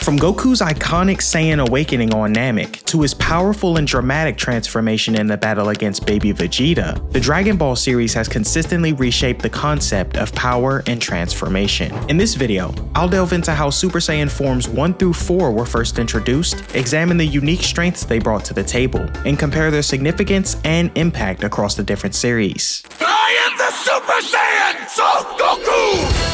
From Goku's iconic Saiyan awakening on Namek to his powerful and dramatic transformation in the battle against baby Vegeta, the Dragon Ball series has consistently reshaped the concept of power and transformation. In this video, I'll delve into how Super Saiyan forms 1 through 4 were first introduced, examine the unique strengths they brought to the table, and compare their significance and impact across the different series. I am the Super Saiyan, Son Goku!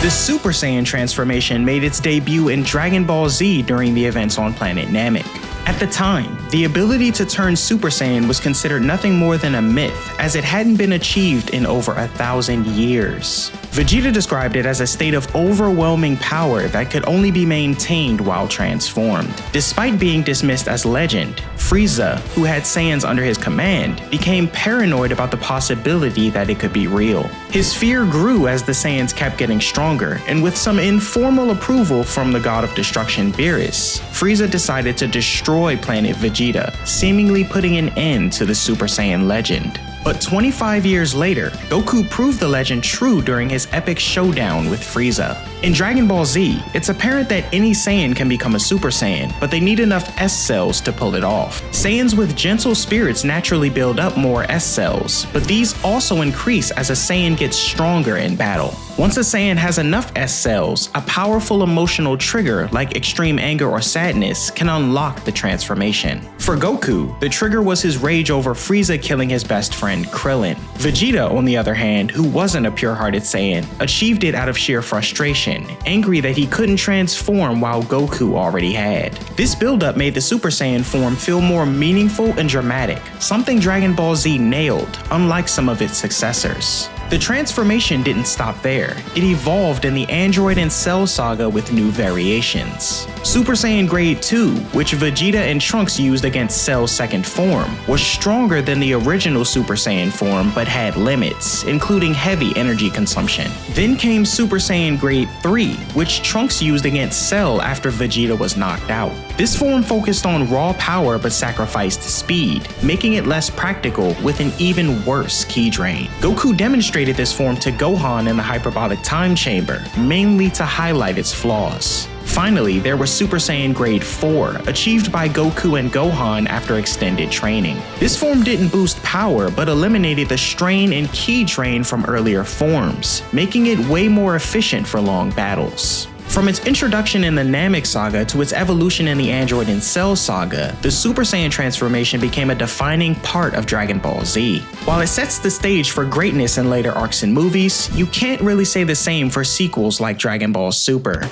The Super Saiyan transformation made its debut in Dragon Ball Z during the events on planet Namek. At the time, the ability to turn Super Saiyan was considered nothing more than a myth, as it hadn't been achieved in over 1,000 years. Vegeta described it as a state of overwhelming power that could only be maintained while transformed. Despite being dismissed as legend, Frieza, who had Saiyans under his command, became paranoid about the possibility that it could be real. His fear grew as the Saiyans kept getting stronger, and with some informal approval from the god of destruction Beerus, Frieza decided to destroy planet Vegeta, seemingly putting an end to the Super Saiyan legend. But 25 years later, Goku proved the legend true during his epic showdown with Frieza. In Dragon Ball Z, it's apparent that any Saiyan can become a Super Saiyan, but they need enough S cells to pull it off. Saiyans with gentle spirits naturally build up more S cells, but these also increase as a Saiyan gets stronger in battle. Once a Saiyan has enough S cells, a powerful emotional trigger like extreme anger or sadness can unlock the transformation. For Goku, the trigger was his rage over Frieza killing his best friend Krillin. Vegeta, on the other hand, who wasn't a pure-hearted Saiyan, achieved it out of sheer frustration, angry that he couldn't transform while Goku already had. This buildup made the Super Saiyan form feel more meaningful and dramatic, something Dragon Ball Z nailed, unlike some of its successors. The transformation didn't stop there. It evolved in the Android and Cell saga with new variations. Super Saiyan Grade 2, which Vegeta and Trunks used against Cell's second form, was stronger than the original Super Saiyan form but had limits, including heavy energy consumption. Then came Super Saiyan Grade 3, which Trunks used against Cell after Vegeta was knocked out. This form focused on raw power but sacrificed speed, making it less practical with an even worse ki drain. Goku demonstrated this form to Gohan in the hyperbolic time chamber, mainly to highlight its flaws. Finally, there was Super Saiyan Grade 4, achieved by Goku and Gohan after extended training. This form didn't boost power, but eliminated the strain and ki drain from earlier forms, making it way more efficient for long battles. From its introduction in the Namek saga to its evolution in the Android and Cell saga, the Super Saiyan transformation became a defining part of Dragon Ball Z. While it sets the stage for greatness in later arcs and movies, you can't really say the same for sequels like Dragon Ball Super.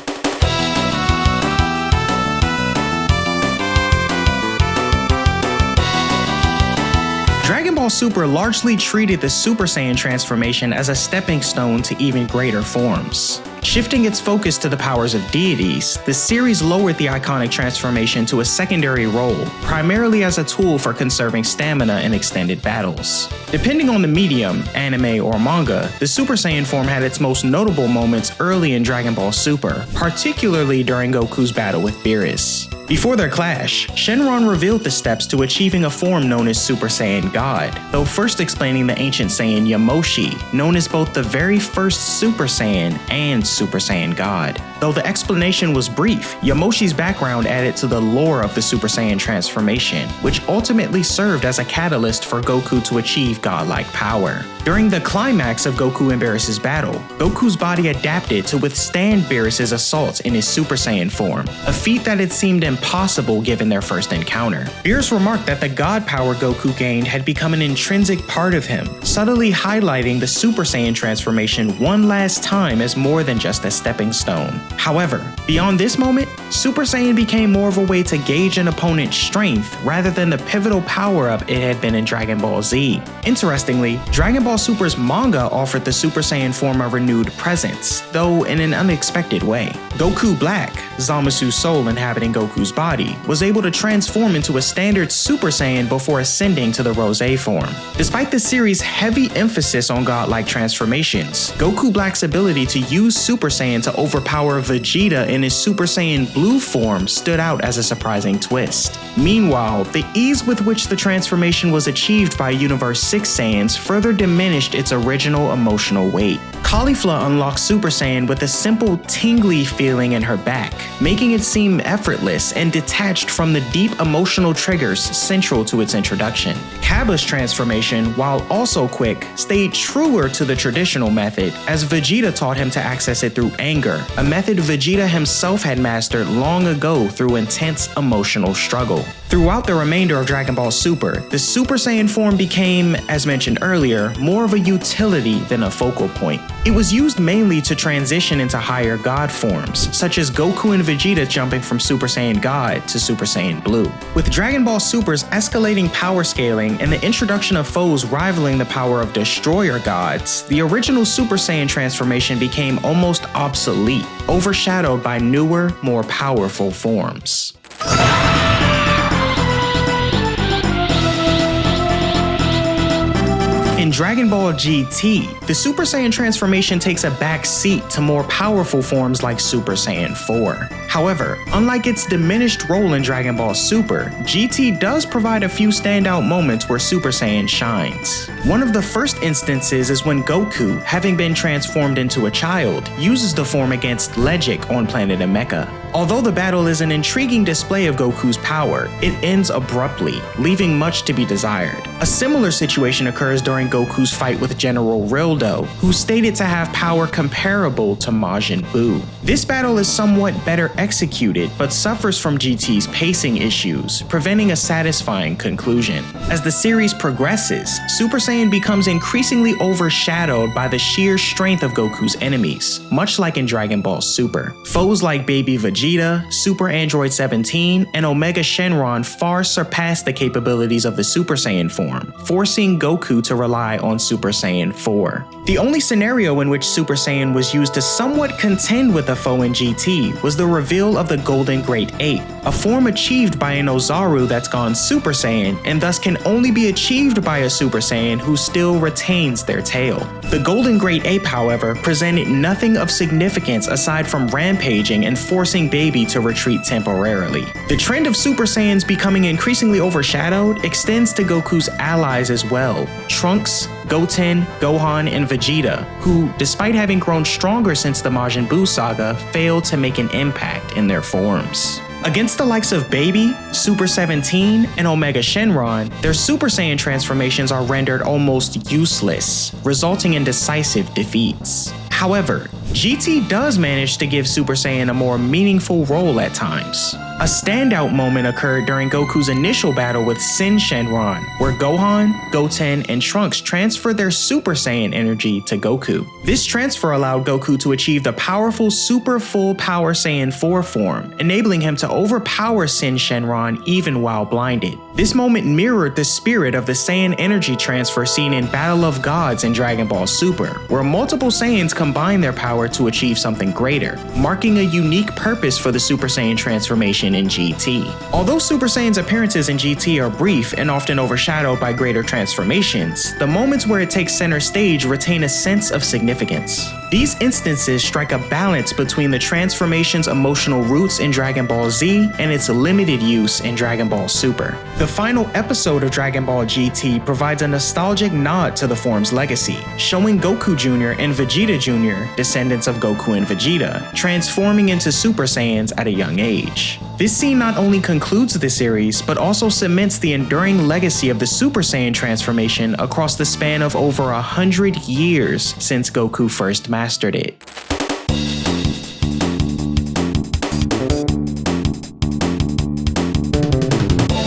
Dragon Ball Super largely treated the Super Saiyan transformation as a stepping stone to even greater forms. Shifting its focus to the powers of deities, the series lowered the iconic transformation to a secondary role, primarily as a tool for conserving stamina in extended battles. Depending on the medium, anime or manga, the Super Saiyan form had its most notable moments early in Dragon Ball Super, particularly during Goku's battle with Beerus. Before their clash, Shenron revealed the steps to achieving a form known as Super Saiyan God, though first explaining the ancient Saiyan Yamoshi, known as both the very first Super Saiyan and Super Saiyan God. Though the explanation was brief, Yamoshi's background added to the lore of the Super Saiyan transformation, which ultimately served as a catalyst for Goku to achieve godlike power. During the climax of Goku and Beerus' battle, Goku's body adapted to withstand Beerus' assaults in his Super Saiyan form, a feat that had seemed impossible given their first encounter. Beerus remarked that the god power Goku gained had become an intrinsic part of him, subtly highlighting the Super Saiyan transformation one last time as more than just a stepping stone. However, beyond this moment, Super Saiyan became more of a way to gauge an opponent's strength rather than the pivotal power-up it had been in Dragon Ball Z. Interestingly, Dragon Ball Super's manga offered the Super Saiyan form a renewed presence, though in an unexpected way. Goku Black, Zamasu's soul inhabiting Goku's body, was able to transform into a standard Super Saiyan before ascending to the Rose form. Despite the series' heavy emphasis on godlike transformations, Goku Black's ability to use Super Saiyan to overpower Vegeta in his Super Saiyan Blue form stood out as a surprising twist. Meanwhile, the ease with which the transformation was achieved by Universe 6 Saiyans further diminished its original emotional weight. Caulifla unlocks Super Saiyan with a simple tingly feeling in her back, making it seem effortless and detached from the deep emotional triggers central to its introduction. Cabba's transformation, while also quick, stayed truer to the traditional method, as Vegeta taught him to access it through anger, a method Vegeta himself had mastered long ago through intense emotional struggle. Throughout the remainder of Dragon Ball Super, the Super Saiyan form became, as mentioned earlier, more of a utility than a focal point. It was used mainly to transition into higher God forms, such as Goku and Vegeta jumping from Super Saiyan God to Super Saiyan Blue. With Dragon Ball Super's escalating power scaling and the introduction of foes rivaling the power of Destroyer Gods, the original Super Saiyan transformation became almost obsolete, overshadowed by newer, more powerful forms. In Dragon Ball GT, the Super Saiyan transformation takes a back seat to more powerful forms like Super Saiyan 4. However, unlike its diminished role in Dragon Ball Super, GT does provide a few standout moments where Super Saiyan shines. One of the first instances is when Goku, having been transformed into a child, uses the form against Legic on planet Nameca. Although the battle is an intriguing display of Goku's power, it ends abruptly, leaving much to be desired. A similar situation occurs during Goku's fight with General Rildo, who stated to have power comparable to Majin Buu. This battle is somewhat better executed, but suffers from GT's pacing issues, preventing a satisfying conclusion. As the series progresses, Super Saiyan becomes increasingly overshadowed by the sheer strength of Goku's enemies, much like in Dragon Ball Super. Foes like Baby Vegeta, Super Android 17, and Omega Shenron far surpass the capabilities of the Super Saiyan form, forcing Goku to rely on Super Saiyan 4. The only scenario in which Super Saiyan was used to somewhat contend with a foe in GT was the reveal of the Golden Great Ape, a form achieved by an Ozaru that's gone Super Saiyan and thus can only be achieved by a Super Saiyan who still retains their tail. The Golden Great Ape, however, presented nothing of significance aside from rampaging and forcing Baby to retreat temporarily. The trend of Super Saiyans becoming increasingly overshadowed extends to Goku's allies as well, Trunks, Goten, Gohan, and Vegeta, who, despite having grown stronger since the Majin Buu saga, failed to make an impact in their forms. Against the likes of Baby, Super 17, and Omega Shenron, their Super Saiyan transformations are rendered almost useless, resulting in decisive defeats. However, GT does manage to give Super Saiyan a more meaningful role at times. A standout moment occurred during Goku's initial battle with Sin Shenron, where Gohan, Goten, and Trunks transferred their Super Saiyan energy to Goku. This transfer allowed Goku to achieve the powerful Super Full Power Saiyan 4 form, enabling him to overpower Sin Shenron even while blinded. This moment mirrored the spirit of the Saiyan energy transfer seen in Battle of Gods in Dragon Ball Super, where multiple Saiyans combine their power to achieve something greater, marking a unique purpose for the Super Saiyan transformation in GT. Although Super Saiyan's appearances in GT are brief and often overshadowed by greater transformations, the moments where it takes center stage retain a sense of significance. These instances strike a balance between the transformation's emotional roots in Dragon Ball Z and its limited use in Dragon Ball Super. The final episode of Dragon Ball GT provides a nostalgic nod to the form's legacy, showing Goku Jr. and Vegeta Jr., descendants of Goku and Vegeta, transforming into Super Saiyans at a young age. This scene not only concludes the series, but also cements the enduring legacy of the Super Saiyan transformation across the span of over 100 years since Goku first mastered it.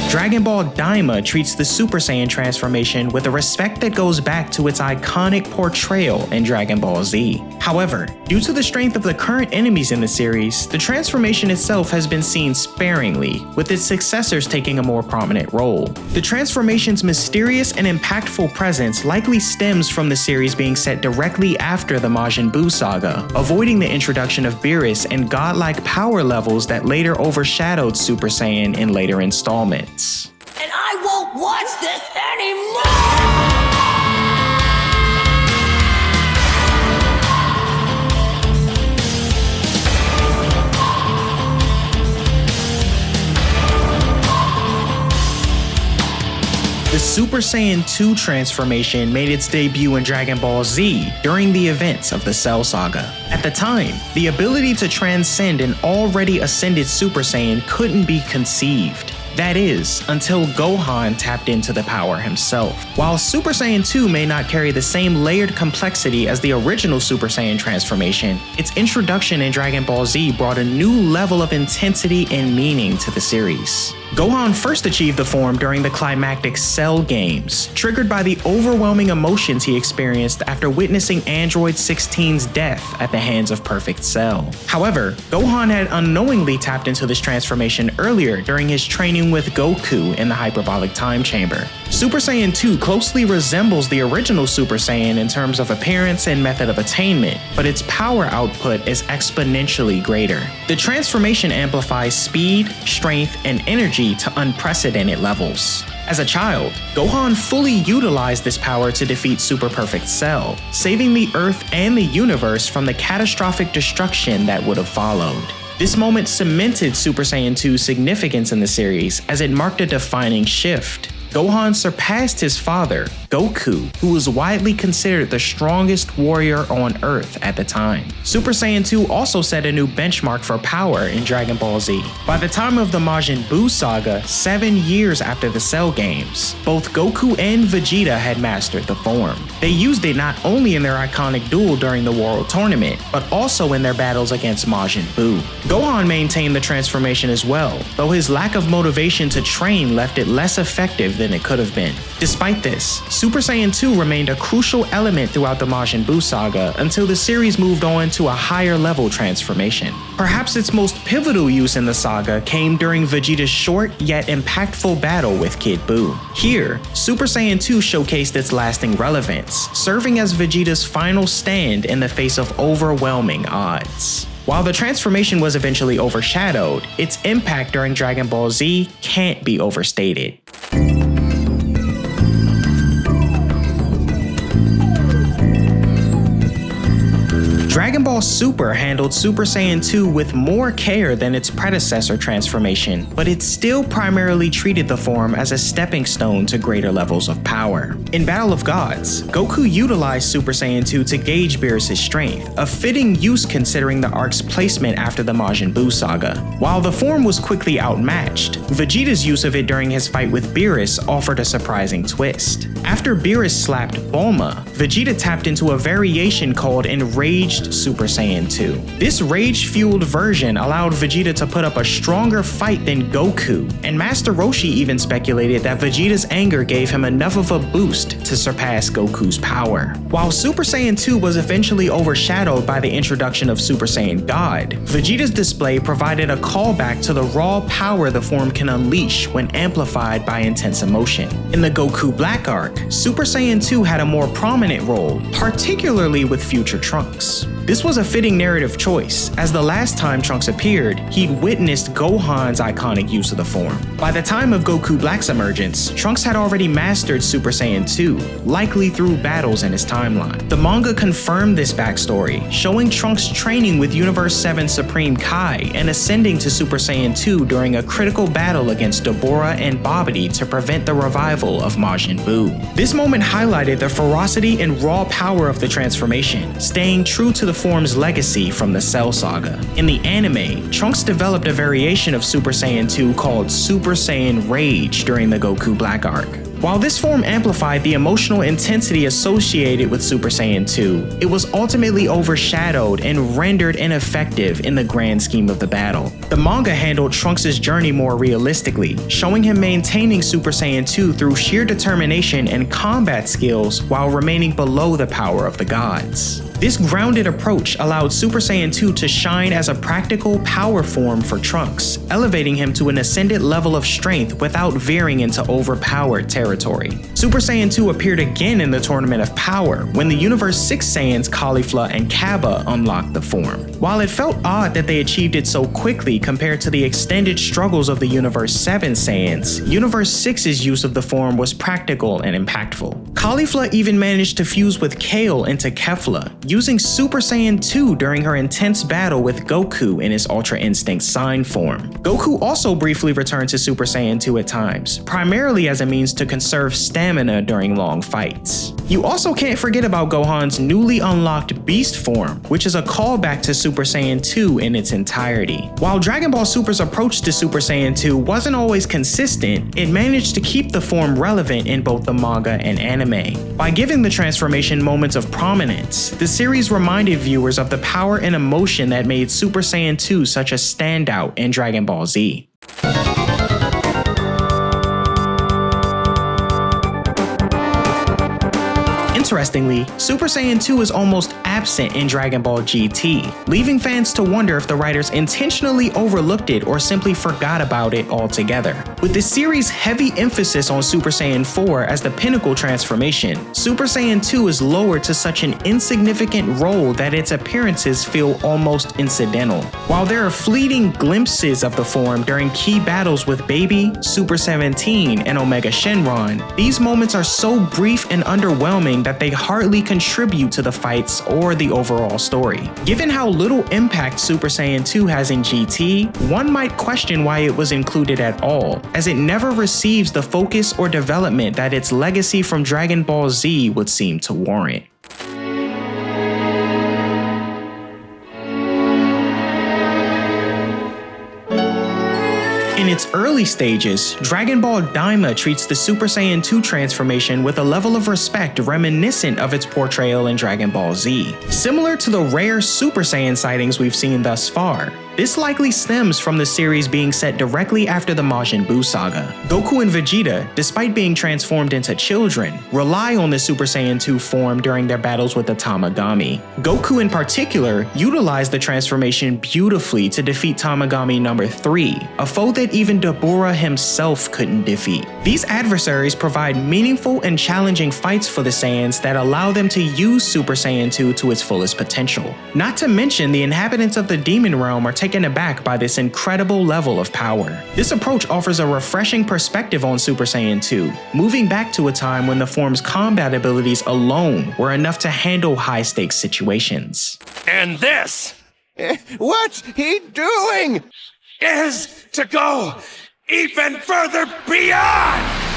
Dragon Ball Daima treats the Super Saiyan transformation with a respect that goes back to its iconic portrayal in Dragon Ball Z. However, due to the strength of the current enemies in the series, the transformation itself has been seen sparingly, with its successors taking a more prominent role. The transformation's mysterious and impactful presence likely stems from the series being set directly after the Majin Buu saga, avoiding the introduction of Beerus and godlike power levels that later overshadowed Super Saiyan in later installments. And I won't watch this anymore! The Super Saiyan 2 transformation made its debut in Dragon Ball Z during the events of the Cell Saga. At the time, the ability to transcend an already ascended Super Saiyan couldn't be conceived. That is, until Gohan tapped into the power himself. While Super Saiyan 2 may not carry the same layered complexity as the original Super Saiyan transformation, its introduction in Dragon Ball Z brought a new level of intensity and meaning to the series. Gohan first achieved the form during the climactic Cell games, triggered by the overwhelming emotions he experienced after witnessing Android 16's death at the hands of Perfect Cell. However, Gohan had unknowingly tapped into this transformation earlier during his training with Goku in the Hyperbolic Time Chamber. Super Saiyan 2 closely resembles the original Super Saiyan in terms of appearance and method of attainment, but its power output is exponentially greater. The transformation amplifies speed, strength, and energy to unprecedented levels. As a child, Gohan fully utilized this power to defeat Super Perfect Cell, saving the Earth and the universe from the catastrophic destruction that would have followed. This moment cemented Super Saiyan 2's significance in the series as it marked a defining shift. Gohan surpassed his father, Goku, who was widely considered the strongest warrior on Earth at the time. Super Saiyan 2 also set a new benchmark for power in Dragon Ball Z. By the time of the Majin Buu saga, 7 years after the Cell games, both Goku and Vegeta had mastered the form. They used it not only in their iconic duel during the World Tournament, but also in their battles against Majin Buu. Gohan maintained the transformation as well, though his lack of motivation to train left it less effective than it could have been. Despite this, Super Saiyan 2 remained a crucial element throughout the Majin Buu saga until the series moved on to a higher level transformation. Perhaps its most pivotal use in the saga came during Vegeta's short yet impactful battle with Kid Buu. Here, Super Saiyan 2 showcased its lasting relevance, serving as Vegeta's final stand in the face of overwhelming odds. While the transformation was eventually overshadowed, its impact during Dragon Ball Z can't be overstated. Dragon Ball Super handled Super Saiyan 2 with more care than its predecessor transformation, but it still primarily treated the form as a stepping stone to greater levels of power. In Battle of Gods, Goku utilized Super Saiyan 2 to gauge Beerus' strength, a fitting use considering the arc's placement after the Majin Buu saga. While the form was quickly outmatched, Vegeta's use of it during his fight with Beerus offered a surprising twist. After Beerus slapped Bulma, Vegeta tapped into a variation called Enraged Super Saiyan 2. This rage-fueled version allowed Vegeta to put up a stronger fight than Goku, and Master Roshi even speculated that Vegeta's anger gave him enough of a boost to surpass Goku's power. While Super Saiyan 2 was eventually overshadowed by the introduction of Super Saiyan God, Vegeta's display provided a callback to the raw power the form can unleash when amplified by intense emotion. In the Goku Black arc, Super Saiyan 2 had a more prominent role, particularly with future Trunks. This was a fitting narrative choice, as the last time Trunks appeared, he'd witnessed Gohan's iconic use of the form. By the time of Goku Black's emergence, Trunks had already mastered Super Saiyan 2, likely through battles in his timeline. The manga confirmed this backstory, showing Trunks training with Universe 7 Supreme Kai and ascending to Super Saiyan 2 during a critical battle against Dabura and Babidi to prevent the revival of Majin Buu. This moment highlighted the ferocity and raw power of the transformation, staying true to the form's legacy from the Cell Saga. In the anime, Trunks developed a variation of Super Saiyan 2 called Super Saiyan Rage during the Goku Black arc. While this form amplified the emotional intensity associated with Super Saiyan 2, it was ultimately overshadowed and rendered ineffective in the grand scheme of the battle. The manga handled Trunks' journey more realistically, showing him maintaining Super Saiyan 2 through sheer determination and combat skills while remaining below the power of the gods. This grounded approach allowed Super Saiyan 2 to shine as a practical power form for Trunks, elevating him to an ascended level of strength without veering into overpowered territory. Super Saiyan 2 appeared again in the Tournament of Power when the Universe 6 Saiyans Caulifla and Cabba unlocked the form. While it felt odd that they achieved it so quickly compared to the extended struggles of the Universe 7 Saiyans, Universe 6's use of the form was practical and impactful. Caulifla even managed to fuse with Kale into Kefla, using Super Saiyan 2 during her intense battle with Goku in his Ultra Instinct Sign form. Goku also briefly returned to Super Saiyan 2 at times, primarily as a means to conserve stamina during long fights. You also can't forget about Gohan's newly unlocked Beast form, which is a callback to Super Saiyan 2 in its entirety. While Dragon Ball Super's approach to Super Saiyan 2 wasn't always consistent, it managed to keep the form relevant in both the manga and anime. By giving the transformation moments of prominence, the series reminded viewers of the power and emotion that made Super Saiyan 2 such a standout in Dragon Ball Z. Interestingly, Super Saiyan 2 is almost absent in Dragon Ball GT, leaving fans to wonder if the writers intentionally overlooked it or simply forgot about it altogether. With the series' heavy emphasis on Super Saiyan 4 as the pinnacle transformation, Super Saiyan 2 is lowered to such an insignificant role that its appearances feel almost incidental. While there are fleeting glimpses of the form during key battles with Baby, Super 17, and Omega Shenron, these moments are so brief and underwhelming that they hardly contribute to the fights or the overall story. Given how little impact Super Saiyan 2 has in GT, one might question why it was included at all, as it never receives the focus or development that its legacy from Dragon Ball Z would seem to warrant. In its early stages, Dragon Ball Daima treats the Super Saiyan 2 transformation with a level of respect reminiscent of its portrayal in Dragon Ball Z. Similar to the rare Super Saiyan sightings we've seen thus far, this likely stems from the series being set directly after the Majin Buu saga. Goku and Vegeta, despite being transformed into children, rely on the Super Saiyan 2 form during their battles with the Tamagami. Goku in particular utilized the transformation beautifully to defeat Tamagami number 3, a foe that even Dabura himself couldn't defeat. These adversaries provide meaningful and challenging fights for the Saiyans that allow them to use Super Saiyan 2 to its fullest potential. Not to mention, the inhabitants of the Demon Realm are taken aback by this incredible level of power. This approach offers a refreshing perspective on Super Saiyan 2, moving back to a time when the form's combat abilities alone were enough to handle high-stakes situations. And this What's he doing? is to go even further beyond!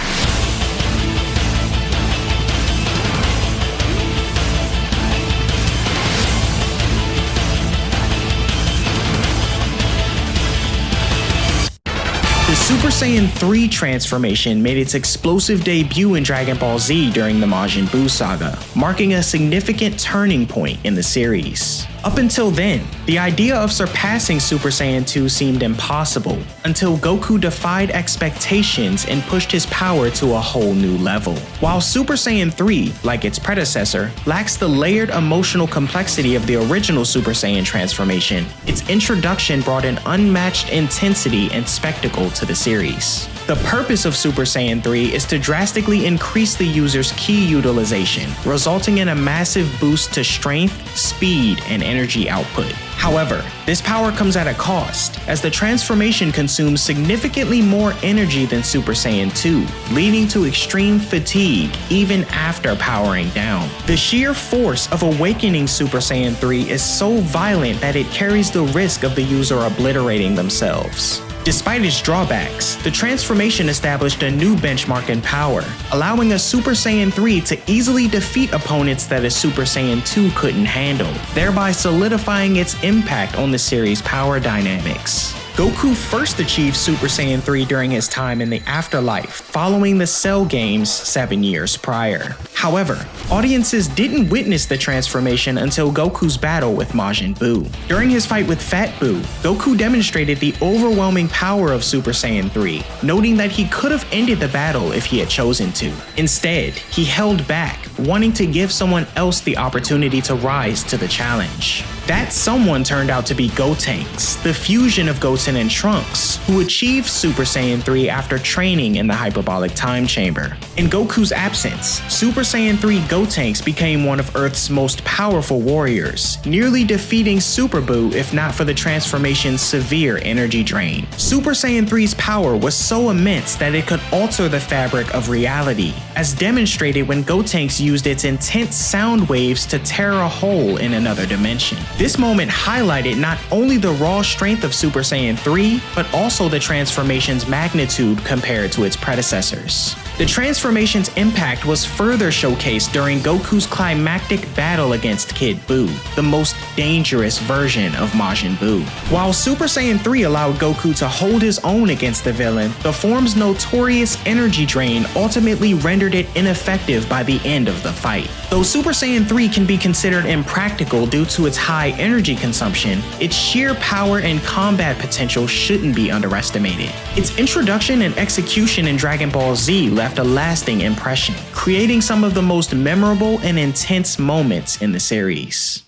The Super Saiyan 3 transformation made its explosive debut in Dragon Ball Z during the Majin Buu saga, marking a significant turning point in the series. Up until then, the idea of surpassing Super Saiyan 2 seemed impossible, until Goku defied expectations and pushed his power to a whole new level. While Super Saiyan 3, like its predecessor, lacks the layered emotional complexity of the original Super Saiyan transformation, its introduction brought an unmatched intensity and spectacle to the series. The purpose of Super Saiyan 3 is to drastically increase the user's ki utilization, resulting in a massive boost to strength, speed, and energy output. However, this power comes at a cost, as the transformation consumes significantly more energy than Super Saiyan 2, leading to extreme fatigue even after powering down. The sheer force of awakening Super Saiyan 3 is so violent that it carries the risk of the user obliterating themselves. Despite its drawbacks, the transformation established a new benchmark in power, allowing a Super Saiyan 3 to easily defeat opponents that a Super Saiyan 2 couldn't handle, thereby solidifying its impact on the series' power dynamics. Goku first achieved Super Saiyan 3 during his time in the afterlife, following the Cell games 7 years prior. However, audiences didn't witness the transformation until Goku's battle with Majin Buu. During his fight with Fat Buu, Goku demonstrated the overwhelming power of Super Saiyan 3, noting that he could have ended the battle if he had chosen to. Instead, he held back, wanting to give someone else the opportunity to rise to the challenge. That someone turned out to be Gotenks, the fusion of Goten and Trunks, who achieved Super Saiyan 3 after training in the Hyperbolic Time Chamber. In Goku's absence, Super Saiyan 3 Gotenks became one of Earth's most powerful warriors, nearly defeating Super Buu if not for the transformation's severe energy drain. Super Saiyan 3's power was so immense that it could alter the fabric of reality, as demonstrated when Gotenks used its intense sound waves to tear a hole in another dimension. This moment highlighted not only the raw strength of Super Saiyan 3, but also the transformation's magnitude compared to its predecessors. The transformation's impact was further showcased during Goku's climactic battle against Kid Buu, the most dangerous version of Majin Buu. While Super Saiyan 3 allowed Goku to hold his own against the villain, the form's notorious energy drain ultimately rendered it ineffective by the end of the fight. Though Super Saiyan 3 can be considered impractical due to its high energy consumption, its sheer power and combat potential shouldn't be underestimated. Its introduction and execution in Dragon Ball Z left a lasting impression, creating some of the most memorable and intense moments in the series.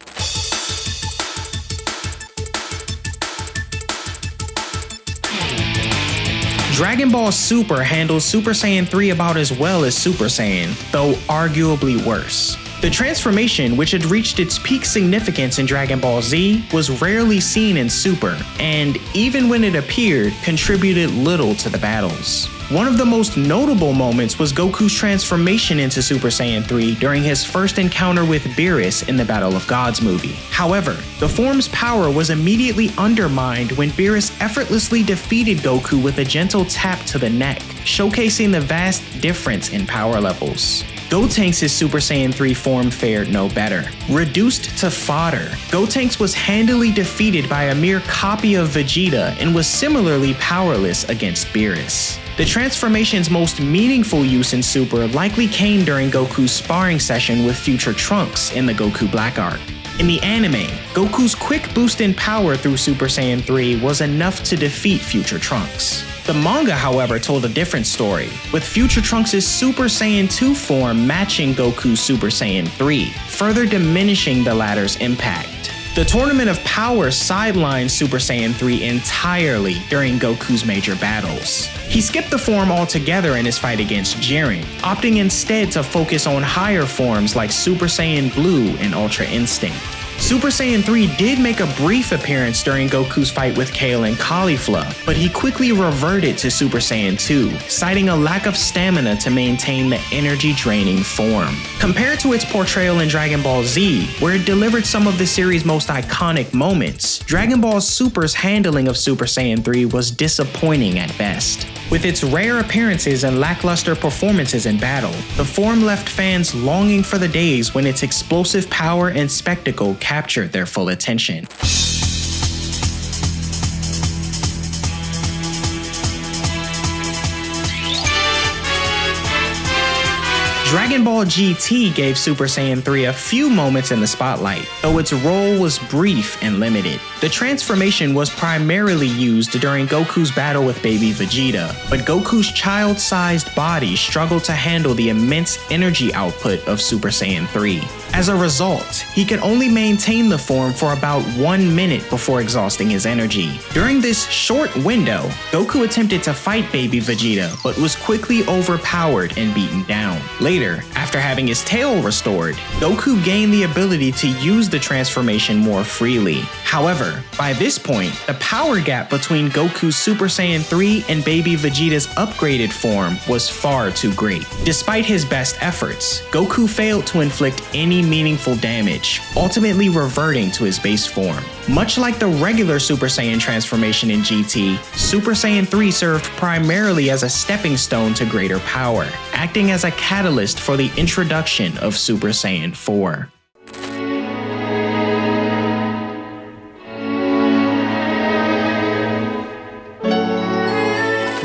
Dragon Ball Super handles Super Saiyan 3 about as well as Super Saiyan, though arguably worse. The transformation, which had reached its peak significance in Dragon Ball Z, was rarely seen in Super, and even when it appeared, contributed little to the battles. One of the most notable moments was Goku's transformation into Super Saiyan 3 during his first encounter with Beerus in the Battle of Gods movie. However, the form's power was immediately undermined when Beerus effortlessly defeated Goku with a gentle tap to the neck, showcasing the vast difference in power levels. Gotenks' Super Saiyan 3 form fared no better. Reduced to fodder, Gotenks was handily defeated by a mere copy of Vegeta and was similarly powerless against Beerus. The transformation's most meaningful use in Super likely came during Goku's sparring session with future Trunks in the Goku Black arc. In the anime, Goku's quick boost in power through Super Saiyan 3 was enough to defeat future Trunks. The manga, however, told a different story, with future Trunks' Super Saiyan 2 form matching Goku's Super Saiyan 3, further diminishing the latter's impact. The Tournament of Power sidelined Super Saiyan 3 entirely during Goku's major battles. He skipped the form altogether in his fight against Jiren, opting instead to focus on higher forms like Super Saiyan Blue and Ultra Instinct. Super Saiyan 3 did make a brief appearance during Goku's fight with Kale and Caulifla, but he quickly reverted to Super Saiyan 2, citing a lack of stamina to maintain the energy-draining form. Compared to its portrayal in Dragon Ball Z, where it delivered some of the series' most iconic moments, Dragon Ball Super's handling of Super Saiyan 3 was disappointing at best. With its rare appearances and lackluster performances in battle, the form left fans longing for the days when its explosive power and spectacle captured their full attention. Dragon Ball GT gave Super Saiyan 3 a few moments in the spotlight, though its role was brief and limited. The transformation was primarily used during Goku's battle with baby Vegeta, but Goku's child-sized body struggled to handle the immense energy output of Super Saiyan 3. As a result, he could only maintain the form for about 1 minute before exhausting his energy. During this short window, Goku attempted to fight baby Vegeta, but was quickly overpowered and beaten down. Later, after having his tail restored, Goku gained the ability to use the transformation more freely. However, by this point, the power gap between Goku's Super Saiyan 3 and baby Vegeta's upgraded form was far too great. Despite his best efforts, Goku failed to inflict any meaningful damage, ultimately reverting to his base form. Much like the regular Super Saiyan transformation in GT, Super Saiyan 3 served primarily as a stepping stone to greater power, acting as a catalyst for the introduction of Super Saiyan 4.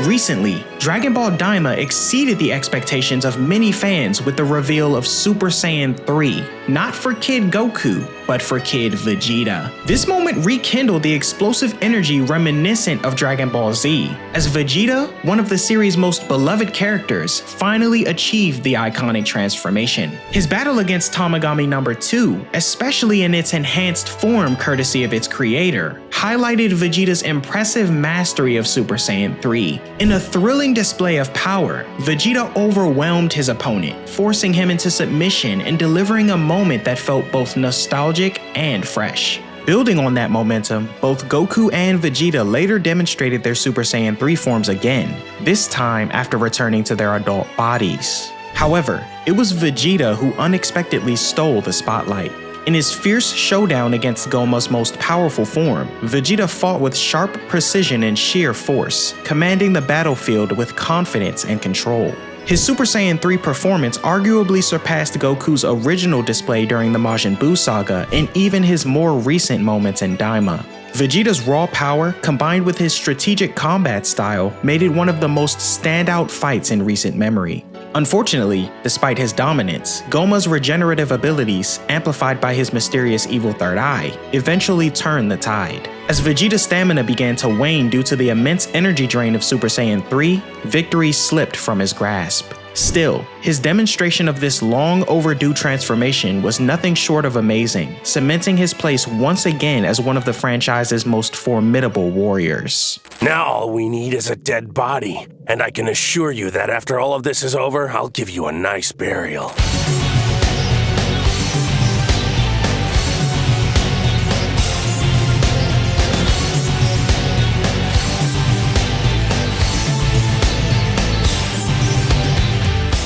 Recently, Dragon Ball Daima exceeded the expectations of many fans with the reveal of Super Saiyan 3, not for Kid Goku, but for Kid Vegeta. This moment rekindled the explosive energy reminiscent of Dragon Ball Z, as Vegeta, one of the series' most beloved characters, finally achieved the iconic transformation. His battle against Tamagami No. 2, especially in its enhanced form courtesy of its creator, highlighted Vegeta's impressive mastery of Super Saiyan 3. In a thrilling display of power, Vegeta overwhelmed his opponent, forcing him into submission and delivering a moment that felt both nostalgic and fresh. Building on that momentum, both Goku and Vegeta later demonstrated their Super Saiyan 3 forms again, this time after returning to their adult bodies. However, it was Vegeta who unexpectedly stole the spotlight. In his fierce showdown against Goma's most powerful form, Vegeta fought with sharp precision and sheer force, commanding the battlefield with confidence and control. His Super Saiyan 3 performance arguably surpassed Goku's original display during the Majin Buu saga and even his more recent moments in Daima. Vegeta's raw power, combined with his strategic combat style, made it one of the most standout fights in recent memory. Unfortunately, despite his dominance, Goma's regenerative abilities, amplified by his mysterious evil third eye, eventually turned the tide. As Vegeta's stamina began to wane due to the immense energy drain of Super Saiyan 3, victory slipped from his grasp. Still, his demonstration of this long overdue transformation was nothing short of amazing, cementing his place once again as one of the franchise's most formidable warriors. Now all we need is a dead body, and I can assure you that after all of this is over, I'll give you a nice burial.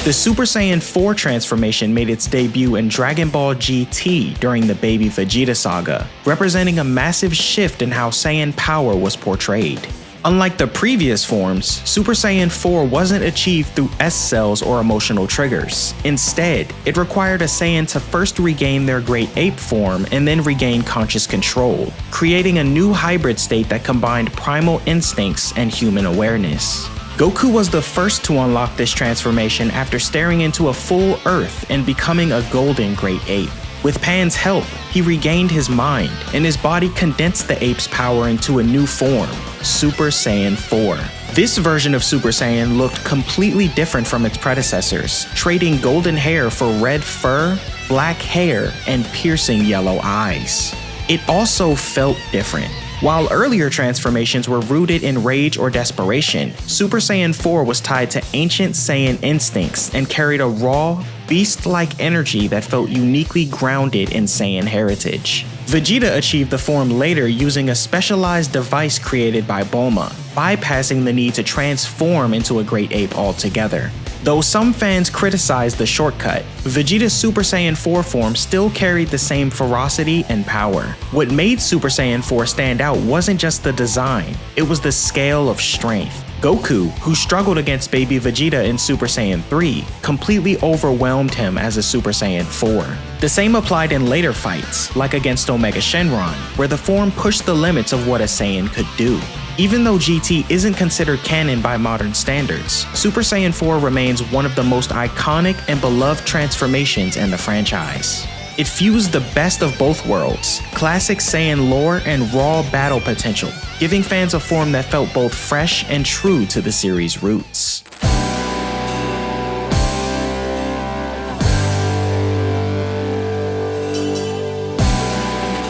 The Super Saiyan 4 transformation made its debut in Dragon Ball GT during the Baby Vegeta saga, representing a massive shift in how Saiyan power was portrayed. Unlike the previous forms, Super Saiyan 4 wasn't achieved through S-cells or emotional triggers. Instead, it required a Saiyan to first regain their Great Ape form and then regain conscious control, creating a new hybrid state that combined primal instincts and human awareness. Goku was the first to unlock this transformation after staring into a full Earth and becoming a golden Great Ape. With Pan's help, he regained his mind, and his body condensed the ape's power into a new form, Super Saiyan 4. This version of Super Saiyan looked completely different from its predecessors, trading golden hair for red fur, black hair, and piercing yellow eyes. It also felt different. While earlier transformations were rooted in rage or desperation, Super Saiyan 4 was tied to ancient Saiyan instincts and carried a raw, beast-like energy that felt uniquely grounded in Saiyan heritage. Vegeta achieved the form later using a specialized device created by Bulma, bypassing the need to transform into a Great Ape altogether. Though some fans criticized the shortcut, Vegeta's Super Saiyan 4 form still carried the same ferocity and power. What made Super Saiyan 4 stand out wasn't just the design, it was the scale of strength. Goku, who struggled against baby Vegeta in Super Saiyan 3, completely overwhelmed him as a Super Saiyan 4. The same applied in later fights, like against Omega Shenron, where the form pushed the limits of what a Saiyan could do. Even though GT isn't considered canon by modern standards, Super Saiyan 4 remains one of the most iconic and beloved transformations in the franchise. It fused the best of both worlds, classic Saiyan lore and raw battle potential, giving fans a form that felt both fresh and true to the series' roots.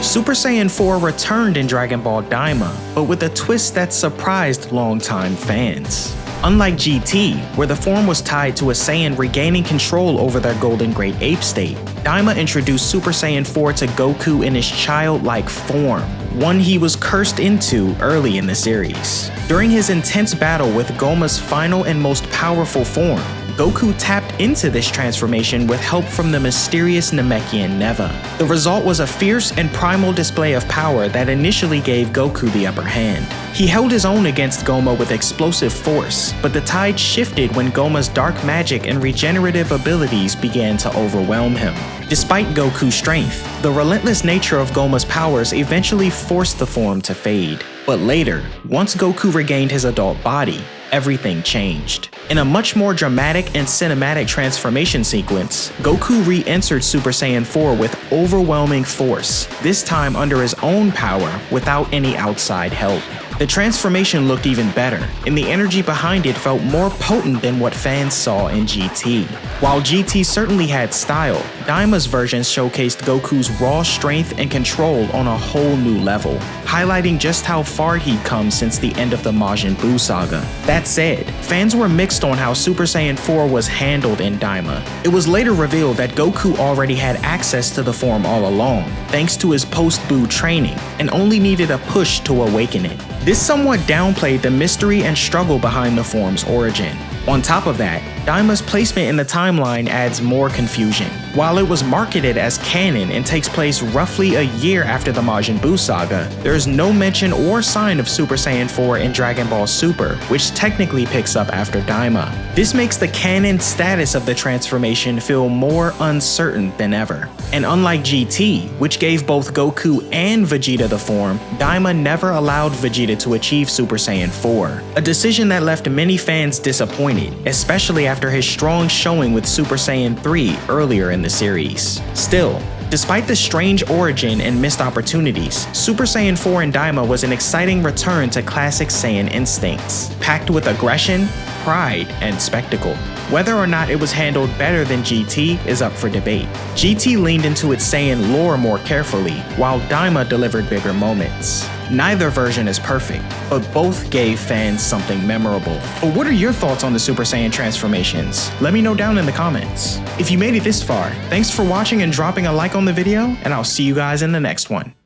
Super Saiyan 4 returned in Dragon Ball Daima, but with a twist that surprised longtime fans. Unlike GT, where the form was tied to a Saiyan regaining control over their Golden Great Ape state, Daima introduced Super Saiyan 4 to Goku in his childlike form, one he was cursed into early in the series. During his intense battle with Goma's final and most powerful form, Goku tapped into this transformation with help from the mysterious Namekian Neva. The result was a fierce and primal display of power that initially gave Goku the upper hand. He held his own against Goma with explosive force, but the tide shifted when Goma's dark magic and regenerative abilities began to overwhelm him. Despite Goku's strength, the relentless nature of Goma's powers eventually forced the form to fade. But later, once Goku regained his adult body, everything changed. In a much more dramatic and cinematic transformation sequence, Goku re-entered Super Saiyan 4 with overwhelming force, this time under his own power without any outside help. The transformation looked even better, and the energy behind it felt more potent than what fans saw in GT. While GT certainly had style, Daima's version showcased Goku's raw strength and control on a whole new level, highlighting just how far he'd come since the end of the Majin Buu saga. That said, fans were mixed on how Super Saiyan 4 was handled in Daima. It was later revealed that Goku already had access to the form all along, thanks to his post-Buu training, and only needed a push to awaken it. This somewhat downplayed the mystery and struggle behind the form's origin. On top of that, Daima's placement in the timeline adds more confusion. While it was marketed as canon and takes place roughly a year after the Majin Buu saga, there is no mention or sign of Super Saiyan 4 in Dragon Ball Super, which technically picks up after Daima. This makes the canon status of the transformation feel more uncertain than ever. And unlike GT, which gave both Goku and Vegeta the form, Daima never allowed Vegeta to achieve Super Saiyan 4, a decision that left many fans disappointed, especially after his strong showing with Super Saiyan 3 earlier in the series. Still, despite the strange origin and missed opportunities, Super Saiyan 4 in Daima was an exciting return to classic Saiyan instincts, packed with aggression, pride, and spectacle. Whether or not it was handled better than GT is up for debate. GT leaned into its Saiyan lore more carefully, while Daima delivered bigger moments. Neither version is perfect, but both gave fans something memorable. But what are your thoughts on the Super Saiyan transformations? Let me know down in the comments. If you made it this far, thanks for watching and dropping a like on the video, and I'll see you guys in the next one.